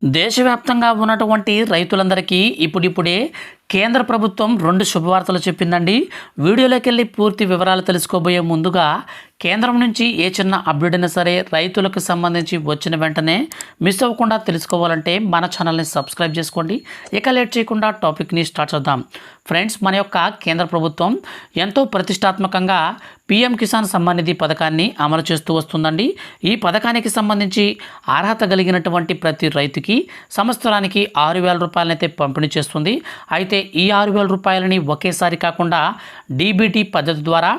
దేశవ్యాప్తంగా ఉన్నటువంటి రైతులందరికీ ఇప్పుడిప్పుడే కేంద్ర ప్రభుత్వం 2 శుభవార్తలు చెప్పిందండి. వీడియోలోకి వెళ్ళి పూర్తి వివరాలు తెలుసుకోబోయే ముందుగా కేంద్రం నుంచి ఏ చిన్న అప్డేట్ అయినా సరే రైతులకు సంబంధించి వచ్చిన వెంటనే మిస్ అవ్వకుండా తెలుసుకోవాలంటే మన ఛానల్ని సబ్స్క్రైబ్ చేసుకోండి. ఇక లేట్ చేయకుండా టాపిక్ని స్టార్ట్ చేద్దాం. ఫ్రెండ్స్, మన యొక్క కేంద్ర ప్రభుత్వం ఎంతో ప్రతిష్టాత్మకంగా పీఎం కిసాన్ సమ్మాన్ నిధి పథకాన్ని అమలు చేస్తూ వస్తుందండి. ఈ పథకానికి సంబంధించి అర్హత కలిగినటువంటి ప్రతి రైతుకి సంవత్సరానికి 6,000 రూపాయలనైతే పంపిణీ చేస్తుంది. అయితే ఈ 6,000 రూపాయలని ఒకేసారి కాకుండా డీబీటీ పద్ధతి ద్వారా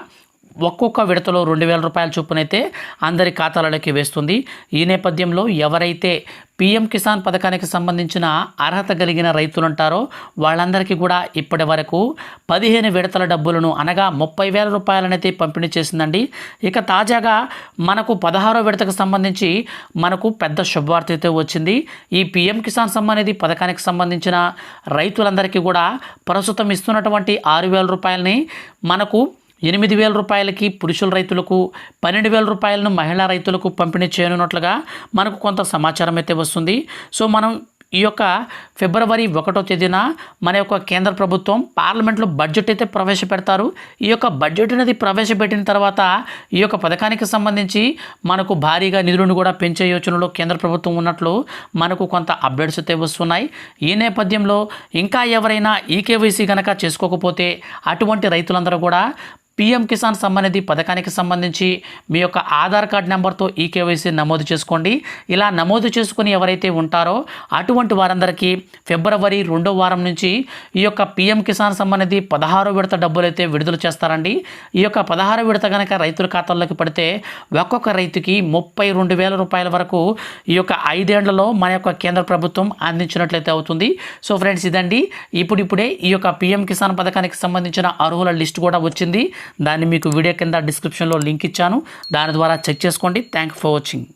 ఒక్కొక్క విడతలో 2,000 రూపాయల చొప్పునైతే అందరి ఖాతాలలోకి వేస్తుంది. ఈ నేపథ్యంలో ఎవరైతే పీఎం కిసాన్ పథకానికి సంబంధించిన అర్హత కలిగిన రైతులు ఉంటారో వాళ్ళందరికీ కూడా ఇప్పటి వరకు 15 విడతల డబ్బులను అనగా 30,000 రూపాయలనైతే పంపిణీ చేసిందండి. ఇక తాజాగా మనకు 16వ విడతకు సంబంధించి మనకు పెద్ద శుభవార్త అయితే వచ్చింది. ఈ పీఎం కిసాన్ సమ్మాన్ నిధి పథకానికి సంబంధించిన రైతులందరికీ కూడా ప్రస్తుతం ఇస్తున్నటువంటి 6,000 రూపాయలని మనకు 8,000 రూపాయలకి పురుషుల రైతులకు, 12,000 రూపాయలను మహిళా రైతులకు పంపిణీ చేయనున్నట్లుగా మనకు కొంత సమాచారం అయితే వస్తుంది. సో మనం ఈ యొక్క ఫిబ్రవరి 1వ తేదీన మన యొక్క కేంద్ర ప్రభుత్వం పార్లమెంట్లో బడ్జెట్ అయితే ప్రవేశపెడతారు. ఈ యొక్క బడ్జెట్ అనేది ప్రవేశపెట్టిన తర్వాత ఈ యొక్క పథకానికి సంబంధించి మనకు భారీగా నిధులను కూడా పెంచే యోచనలో కేంద్ర ప్రభుత్వం ఉన్నట్లు మనకు కొంత అప్డేట్స్ అయితే వస్తున్నాయి. ఈ నేపథ్యంలో ఇంకా ఎవరైనా ఈకేవైసీ కనుక చేసుకోకపోతే అటువంటి రైతులందరూ కూడా పీఎం కిసాన్ సమ్మాన్ నిధి పథకానికి సంబంధించి మీ యొక్క ఆధార్ కార్డ్ నెంబర్తో ఈకేవైసీ నమోదు చేసుకోండి. ఇలా నమోదు చేసుకుని ఎవరైతే ఉంటారో అటువంటి వారందరికీ ఫిబ్రవరి 2వ వారం నుంచి ఈ యొక్క పీఎం కిసాన్ సమ్మాన్ నిధి 16వ విడత డబ్బులు అయితే విడుదల చేస్తారండి. ఈ యొక్క 16వ విడత కనుక రైతుల ఖాతాల్లోకి పడితే ఒక్కొక్క రైతుకి 32,000 రూపాయల వరకు ఈ యొక్క 5 ఏళ్లలో మన యొక్క కేంద్ర ప్రభుత్వం అందించినట్లయితే అవుతుంది. సో ఫ్రెండ్స్, ఇదండి ఇప్పుడిప్పుడే ఈ యొక్క పీఎం కిసాన్ పథకానికి సంబంధించిన అర్హుల లిస్ట్ కూడా వచ్చింది. దాన్ని మీకు వీడియో కింద డిస్క్రిప్షన్లో లింక్ ఇచ్చాను. దాని ద్వారా చెక్ చేసుకోండి. Thank for watching.